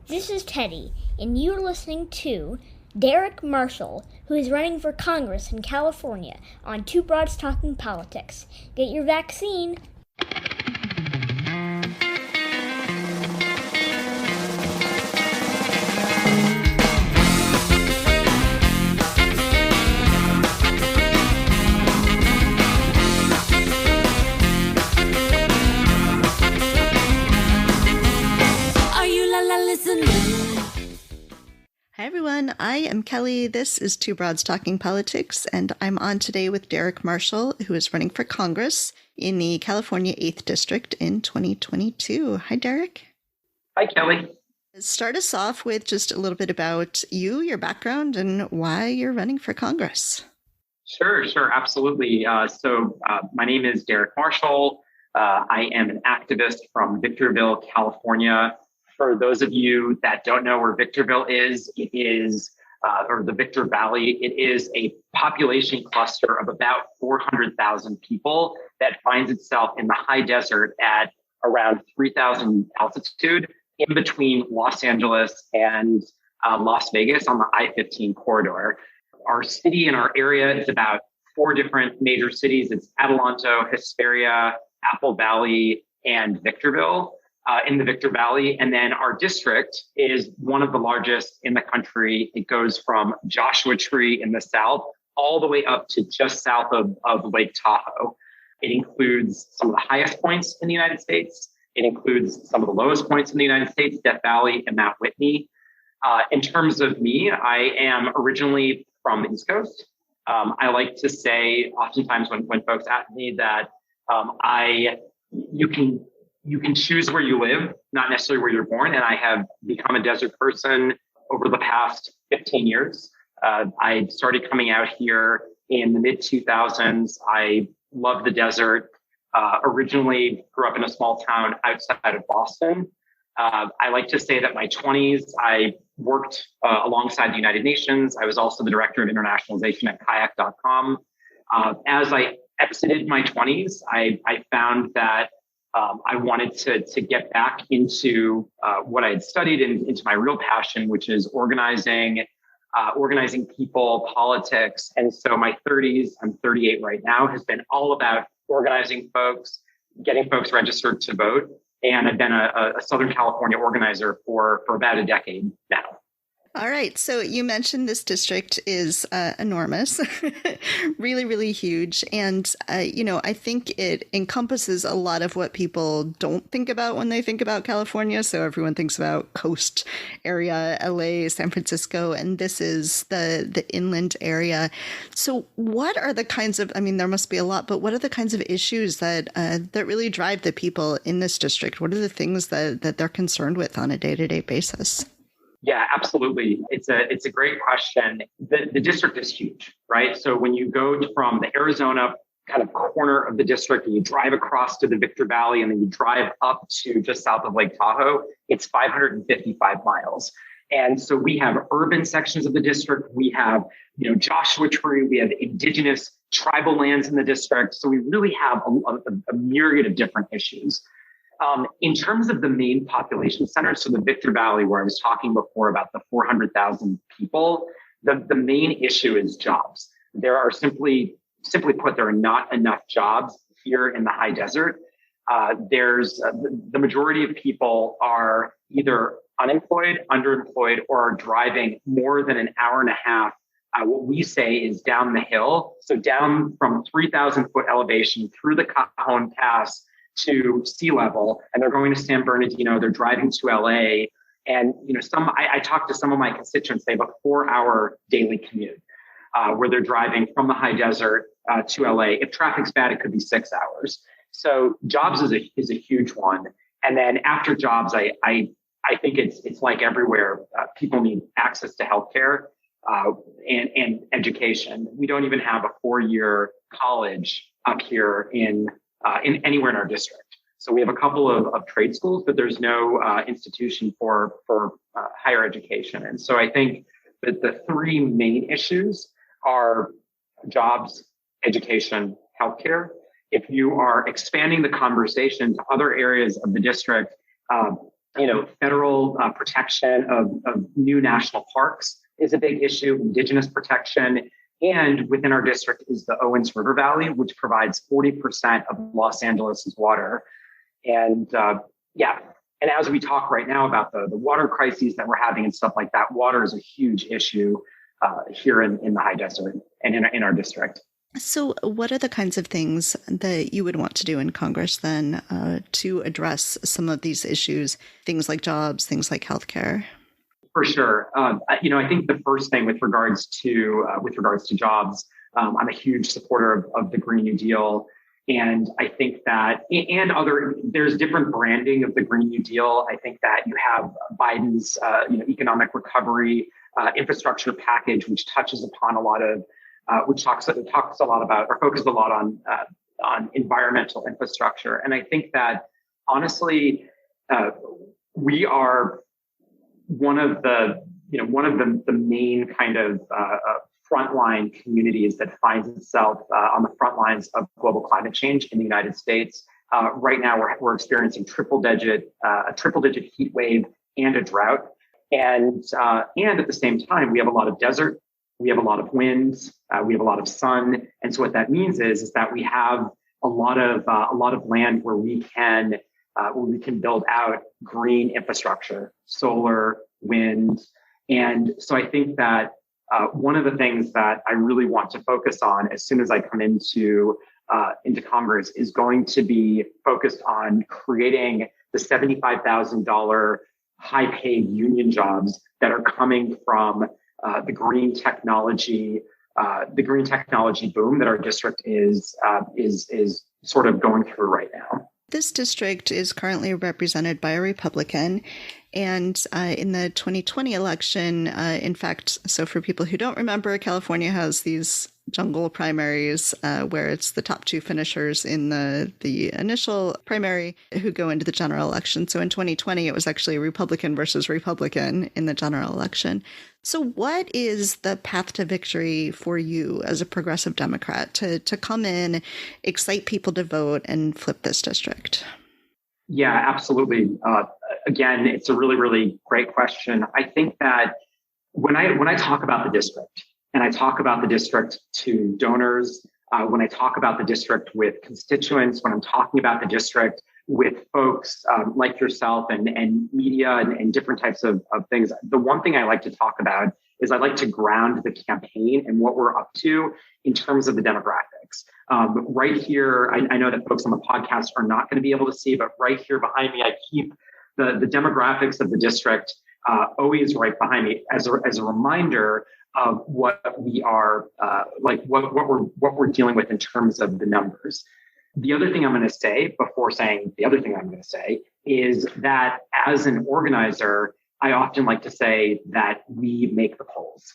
This is Teddy, and you're listening to Derek Marshall, who is running for Congress in California on Two Broads Talking Politics. Get your vaccine. Hi everyone, I am Kelly. This is Two Broads Talking Politics, and I'm on today with Derek Marshall, who is running for Congress in the California 8th District in 2022. Hi, Derek. Hi, Kelly. Start us off with just a little bit about you, your background, and why you're running for Congress. Sure, absolutely. My name is Derek Marshall. I am an activist from Victorville, California. For those of you that don't know where Victorville is, it is, or the Victor Valley, it is a population cluster of about 400,000 people that finds itself in the high desert at around 3,000 altitude in between Los Angeles and Las Vegas on the I-15 corridor. Our city and our area is about 4 different major cities. It's Adelanto, Hesperia, Apple Valley, and Victorville. In the Victor Valley. And then our district is one of the largest in the country. It goes from Joshua Tree in the south all the way up to just south of Lake Tahoe. It includes some of the highest points in the United States. It includes some of the lowest points in the United States, Death Valley and Mount Whitney. In terms of me, I am originally from the East Coast. I like to say oftentimes when folks ask me that you can choose where you live, not necessarily where you're born. And I have become a desert person over the past 15 years. I started coming out here in the mid 2000s. I love the desert. Originally grew up in a small town outside of Boston. I like to say that my 20s, I worked alongside the United Nations. I was also the director of internationalization at kayak.com. As I exited my 20s, I found that I wanted to get back into what I had studied and into my real passion, which is organizing people, politics. And so my 30s, I'm 38 right now, has been all about organizing folks, getting folks registered to vote. And I've been a Southern California organizer for about a decade now. All right. So you mentioned this district is enormous, really, really huge. And, I think it encompasses a lot of what people don't think about when they think about California. So everyone thinks about coast area, LA, San Francisco, and this is the inland area. So what are the kinds of, there must be a lot, but what are the kinds of issues that really drive the people in this district? What are the things that they're concerned with on a day-to-day basis? Yeah, absolutely. It's a great question. The district is huge, right? So when you go from the Arizona kind of corner of the district and you drive across to the Victor Valley and then you drive up to just south of Lake Tahoe, it's 555 miles. And so we have urban sections of the district. We have, Joshua Tree. We have indigenous tribal lands in the district. So we really have a myriad of different issues. In terms of the main population centers, so the Victor Valley, where I was talking before about the 400,000 people, the main issue is jobs. There are simply put, there are not enough jobs here in the high desert. The majority of people are either unemployed, underemployed, or are driving more than an hour and a half. What we say is down the hill. So down from 3,000 foot elevation through the Cajon Pass to sea level, and they're going to San Bernardino, they're driving to LA. And, I talked to some of my constituents, they have a 4-hour daily commute where they're driving from the high desert to LA. If traffic's bad, it could be 6 hours. So jobs is a huge one. And then after jobs, I think it's like everywhere. People need access to healthcare and education. We don't even have a 4-year college up here in anywhere in our district. So we have a couple of trade schools, but there's no institution for higher education. And so I think that the 3 main issues are jobs, education, healthcare. If you are expanding the conversation to other areas of the district, Federal protection of new national parks is a big issue, indigenous protection. And within our district is the Owens River Valley, which provides 40% of Los Angeles's water. And and as we talk right now about the water crises that we're having and stuff like that, water is a huge issue here in the high desert and in our district. So what are the kinds of things that you would want to do in Congress then to address some of these issues, things like jobs, things like healthcare? For sure. I think the first thing with regards to jobs, I'm a huge supporter of the Green New Deal. And I think that, there's different branding of the Green New Deal. I think that you have Biden's, economic recovery infrastructure package, which touches upon a lot of, which talks a lot about or focuses a lot on environmental infrastructure. And I think that honestly, we are one of the main kind of frontline communities that finds itself on the front lines of global climate change in the United States. Right now, we're experiencing a triple digit heat wave and a drought, and at the same time, we have a lot of desert, we have a lot of winds, we have a lot of sun, and so what that means is that we have a lot of land where we can build out green infrastructure, solar, wind, and so I think that. One of the things that I really want to focus on as soon as I come into Congress is going to be focused on creating the $75,000 high-paid union jobs that are coming from the green technology boom that our district is sort of going through right now. This district is currently represented by a Republican. And in the 2020 election, in fact, so for people who don't remember, California has these jungle primaries where it's the top two finishers in the initial primary who go into the general election. So in 2020, it was actually Republican versus Republican in the general election. So what is the path to victory for you as a progressive Democrat to come in, excite people to vote, and flip this district? Yeah, absolutely. Again, it's a really, really great question. I think that when I talk about the district, and I talk about the district to donors, when I talk about the district with constituents, when I'm talking about the district with folks like yourself and media and different types of things, the one thing I like to talk about is I like to ground the campaign and what we're up to in terms of the demographics. Right here, I know that folks on the podcast are not going to be able to see, but right here behind me, I keep the demographics of the district always right behind me as a reminder of what we are what we're dealing with in terms of the numbers. The other thing I'm going to say before saying the other thing I'm going to say is that as an organizer, I often like to say that we make the polls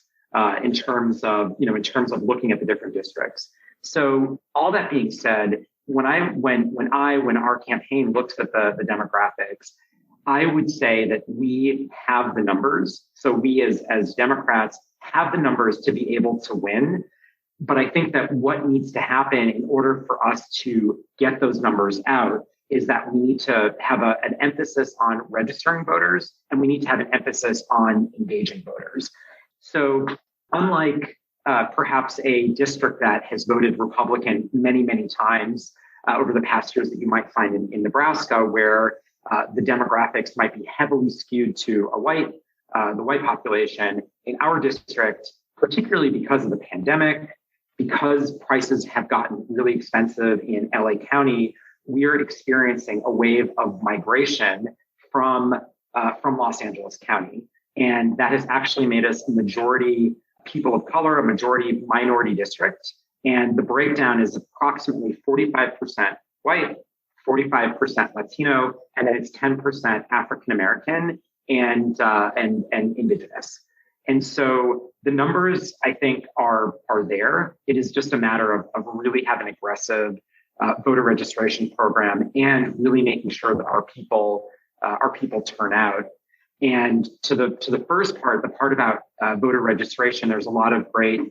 in terms of looking at the different districts. So all that being said, when our campaign looks at the demographics, I would say that we have the numbers. So we as Democrats have the numbers to be able to win. But I think that what needs to happen in order for us to get those numbers out is that we need to have an emphasis on registering voters, and we need to have an emphasis on engaging voters. So unlike perhaps a district that has voted Republican many, many times over the past years that you might find in Nebraska, where the demographics might be heavily skewed to the white population, in our district, particularly because of the pandemic, because prices have gotten really expensive in LA County, we are experiencing a wave of migration from Los Angeles County. And that has actually made us a majority people of color, a majority minority district. And the breakdown is approximately 45% white, 45% Latino, and then it's 10% African American and indigenous. And so the numbers, I think, are there. It is just a matter of really having an aggressive voter registration program and really making sure that our people turn out. And to the first part, the part about voter registration, there's a lot of great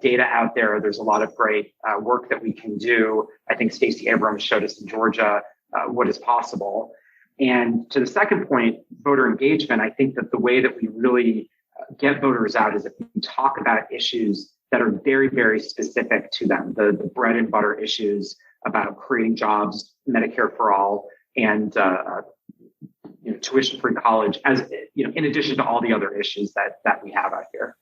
data out there. There's a lot of great work that we can do. I think Stacey Abrams showed us in Georgia what is possible. And to the second point, voter engagement, I think that the way that we really get voters out is if we talk about issues that are very, very specific to them, the bread and butter issues about creating jobs, Medicare for all, and tuition-free college, as in addition to all the other issues that we have out here.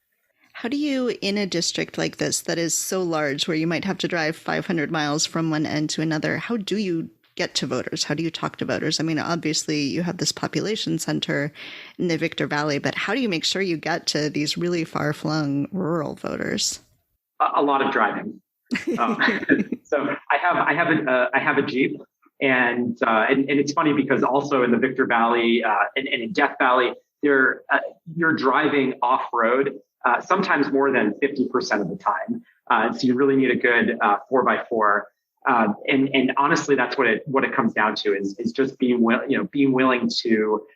How do you, in a district like this that is so large, where you might have to drive 500 miles from one end to another, how do you get to voters? How do you talk to voters? I mean, obviously you have this population center in the Victor Valley, but how do you make sure you get to these really far-flung rural voters? A lot of driving. So I have a Jeep, and it's funny because also in the Victor Valley and in Death Valley, you're driving off road sometimes more than 50% of the time. So you really need a good 4x4. And honestly, that's what it comes down to is just being willing to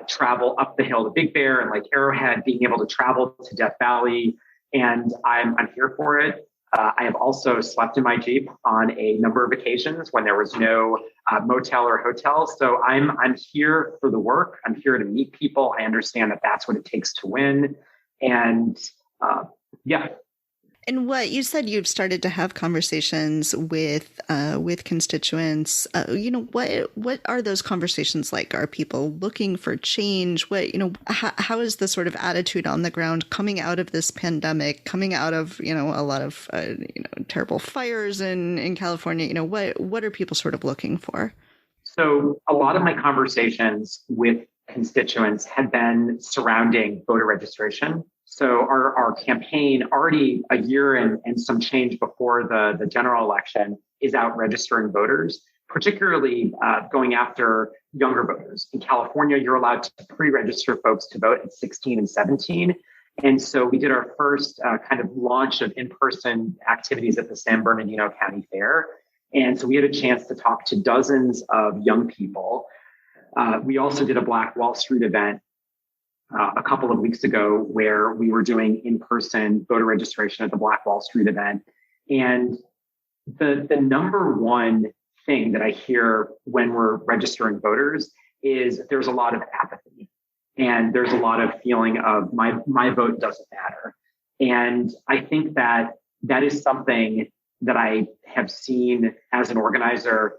travel up the hill to Big Bear and like Arrowhead, being able to travel to Death Valley, and I'm here for it. I have also slept in my Jeep on a number of occasions when there was no motel or hotel. So I'm here for the work. I'm here to meet people. I understand that that's what it takes to win, and yeah. And what you said, you've started to have conversations with constituents. What are those conversations like? Are people looking for change? How is the sort of attitude on the ground coming out of this pandemic, coming out of a lot of terrible fires in California? What are people sort of looking for? So a lot of my conversations with constituents had been surrounding voter registration. So our campaign, already a year and some change before the general election, is out registering voters, particularly going after younger voters. In California, you're allowed to pre-register folks to vote at 16 and 17. And so we did our first kind of launch of in-person activities at the San Bernardino County Fair. And so we had a chance to talk to dozens of young people. We also did a Black Wall Street event a couple of weeks ago where we were doing in-person voter registration at the Black Wall Street event. And the number one thing that I hear when we're registering voters is there's a lot of apathy, and there's a lot of feeling of my vote doesn't matter. And I think that is something that I have seen as an organizer,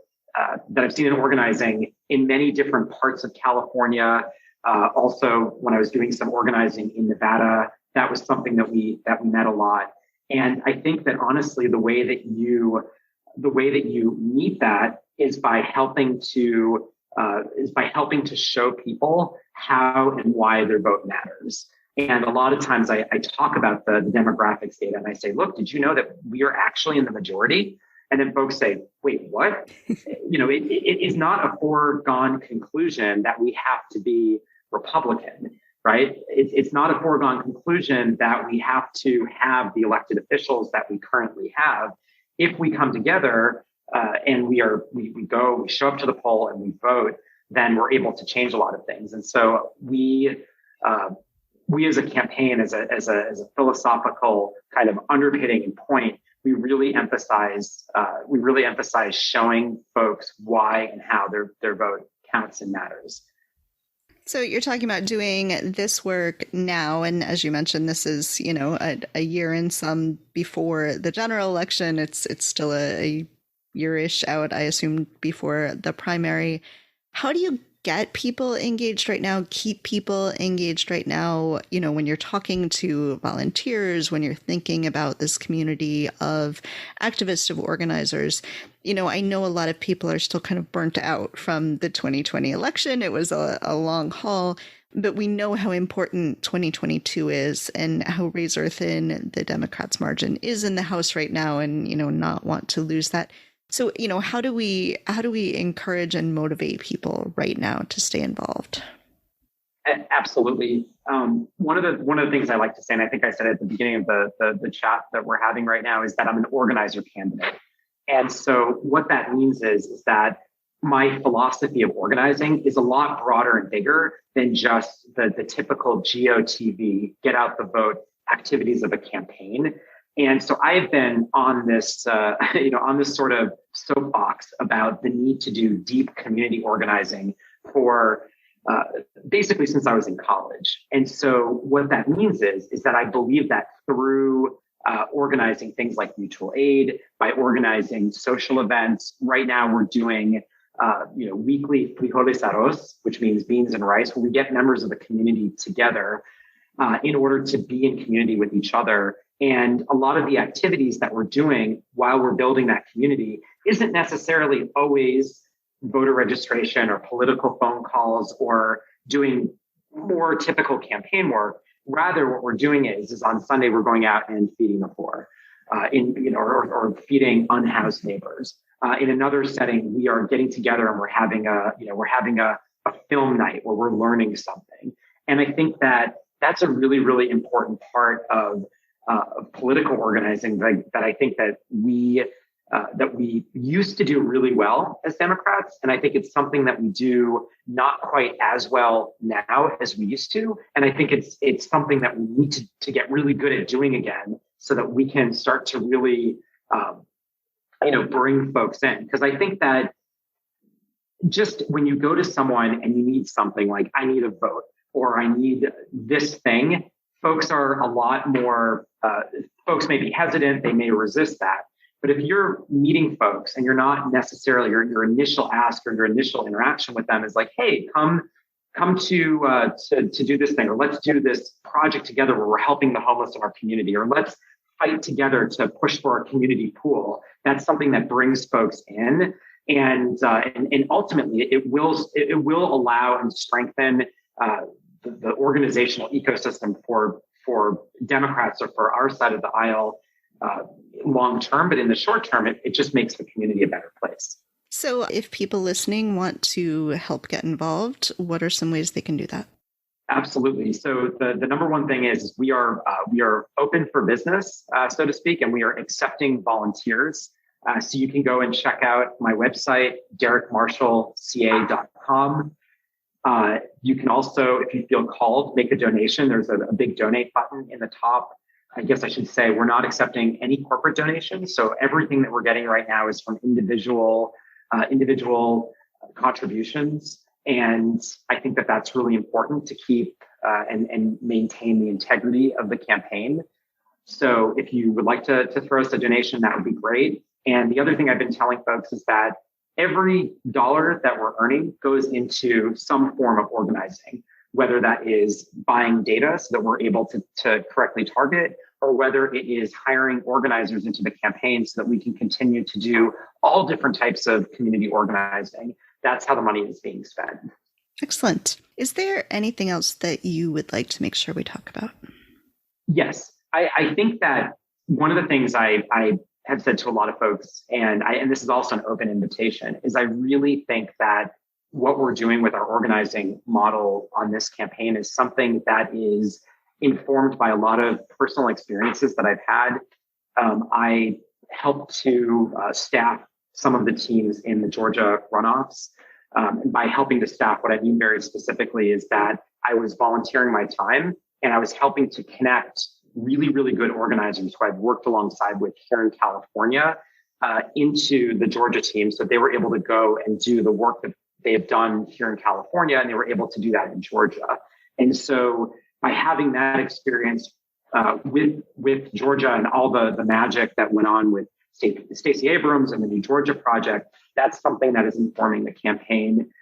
that I've seen in organizing in many different parts of California. Also, when I was doing some organizing in Nevada, that was something that we met a lot. And I think that honestly, the way that you meet that is by helping to show people how and why their vote matters. And a lot of times I talk about the demographics data and I say, look, did you know that we are actually in the majority? And then folks say, wait, what? It is not a foregone conclusion that we have to be Republican, right? It's not a foregone conclusion that we have to have the elected officials that we currently have. If we come together and we show up to the poll and we vote, then we're able to change a lot of things. And so we as a campaign, as a philosophical kind of underpinning and point, we really emphasize showing folks why and how their vote counts and matters. So you're talking about doing this work now, and as you mentioned, this is a year and some before the general election. It's still a year-ish out, I assume, before the primary. How do you get people engaged right now, keep people engaged right now, when you're talking to volunteers, when you're thinking about this community of activists, of organizers? I know a lot of people are still kind of burnt out from the 2020 election. It was a long haul, but we know how important 2022 is and how razor thin the Democrats' margin is in the House right now, and, not want to lose that. So, how do we encourage and motivate people right now to stay involved? Absolutely. One of the things I like to say, and I think I said at the beginning of the chat that we're having right now, is that I'm an organizer candidate. And so what that means is that my philosophy of organizing is a lot broader and bigger than just the typical GOTV, get out the vote activities of a campaign. And so I've been on this, on this sort of soapbox about the need to do deep community organizing for basically since I was in college. And so what that means is that I believe that through organizing things like mutual aid, by organizing social events. Right now we're doing weekly frijoles arroz, which means beans and rice, where we get members of the community together in order to be in community with each other. And a lot of the activities that we're doing while we're building that community isn't necessarily always voter registration or political phone calls or doing more typical campaign work. Rather, what we're doing is on Sunday, we're going out and feeding the poor, or feeding unhoused neighbors. In another setting, we are getting together and we're having a film night where we're learning something. And I think that that's a really, really important part of political organizing that I think that we used to do really well as Democrats. And I think it's something that we do not quite as well now as we used to. And I think it's something that we need to get really good at doing again so that we can start to really, bring folks in. Because I think that just when you go to someone and you need something like, I need a vote or I need this thing, folks are a lot more, folks may be hesitant, they may resist that. But if you're meeting folks and you're not necessarily your initial ask or your initial interaction with them is like, hey, come to do this thing, or let's do this project together where we're helping the homeless in our community, or let's fight together to push for a community pool. That's something that brings folks in, and ultimately it will allow and strengthen the organizational ecosystem for Democrats or for our side of the aisle. Long term, but in the short term, it just makes the community a better place. So if people listening want to help get involved, what are some ways they can do that? Absolutely. So the number one thing is we are open for business, so to speak, and we are accepting volunteers. So you can go and check out my website, derekmarshallca.com. You can also, if you feel called, make a donation. There's a big donate button in the top. I guess I should say we're not accepting any corporate donations. So everything that we're getting right now is from individual contributions. And I think that that's really important to keep and maintain the integrity of the campaign. So if you would like to throw us a donation, that would be great. And the other thing I've been telling folks is that every dollar that we're earning goes into some form of organizing, whether that is buying data so that we're able to correctly target, or whether it is hiring organizers into the campaign so that we can continue to do all different types of community organizing. That's how the money is being spent. Excellent. Is there anything else that you would like to make sure we talk about? Yes. I think that one of the things I have said to a lot of folks, and this is also an open invitation, is I really think that what we're doing with our organizing model on this campaign is something that is informed by a lot of personal experiences that I've had. I helped to staff some of the teams in the Georgia runoffs. And by helping to staff, what I mean very specifically is that I was volunteering my time and I was helping to connect really, really good organizers who I've worked alongside with here in California into the Georgia team, so they were able to go and do the work that they have done here in California, and they were able to do that in Georgia. And so by having that experience with Georgia and all the magic that went on with Stacey Abrams and the New Georgia Project, that's something that is informing the campaign.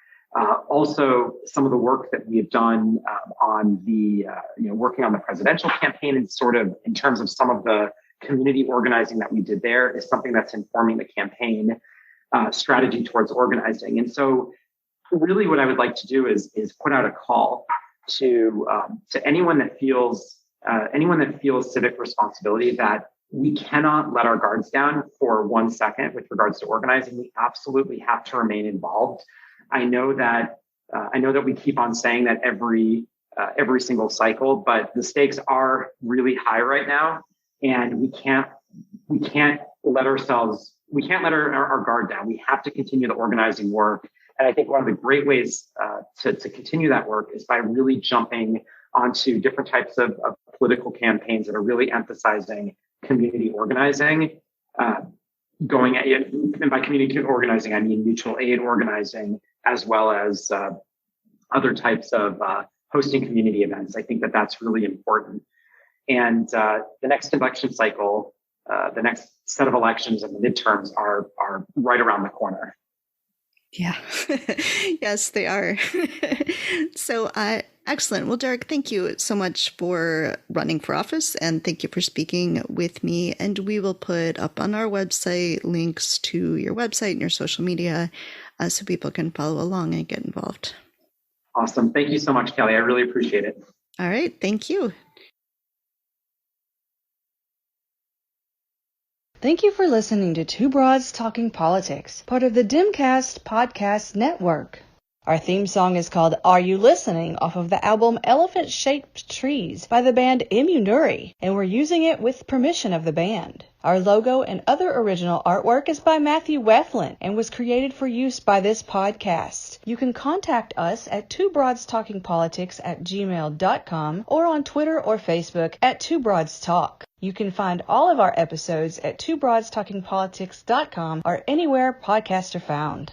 Also, some of the work that we have done on the, working on the presidential campaign and sort of in terms of some of the community organizing that we did there is something that's informing the campaign strategy towards organizing. And so really what I would like to do is put out a call to anyone that feels civic responsibility that we cannot let our guards down for 1 second with regards to organizing. We absolutely have to remain involved. I know that we keep on saying that every single cycle, but the stakes are really high right now, and we can't let our guard down. We have to continue the organizing work. And I think one of the great ways to continue that work is by really jumping onto different types of political campaigns that are really emphasizing community organizing. And by community organizing, I mean mutual aid organizing, as well as other types of hosting community events. I think that that's really important. And the next election cycle, the next set of elections and the midterms are right around the corner. Yeah. Yes, they are. So, excellent. Well, Derek, thank you so much for running for office, and thank you for speaking with me. And we will put up on our website links to your website and your social media so people can follow along and get involved. Awesome. Thank you so much, Kelly. I really appreciate it. All right. Thank you. Thank you for listening to Two Broads Talking Politics, part of the Dimcast Podcast Network. Our theme song is called Are You Listening off of the album Elephant Shaped Trees by the band Immunuri, and we're using it with permission of the band. Our logo and other original artwork is by Matthew Weflin and was created for use by this podcast. You can contact us at twobroadstalkingpolitics@gmail.com or on Twitter or Facebook at Two Broads Talk. You can find all of our episodes at twobroadstalkingpolitics.com or anywhere podcasts are found.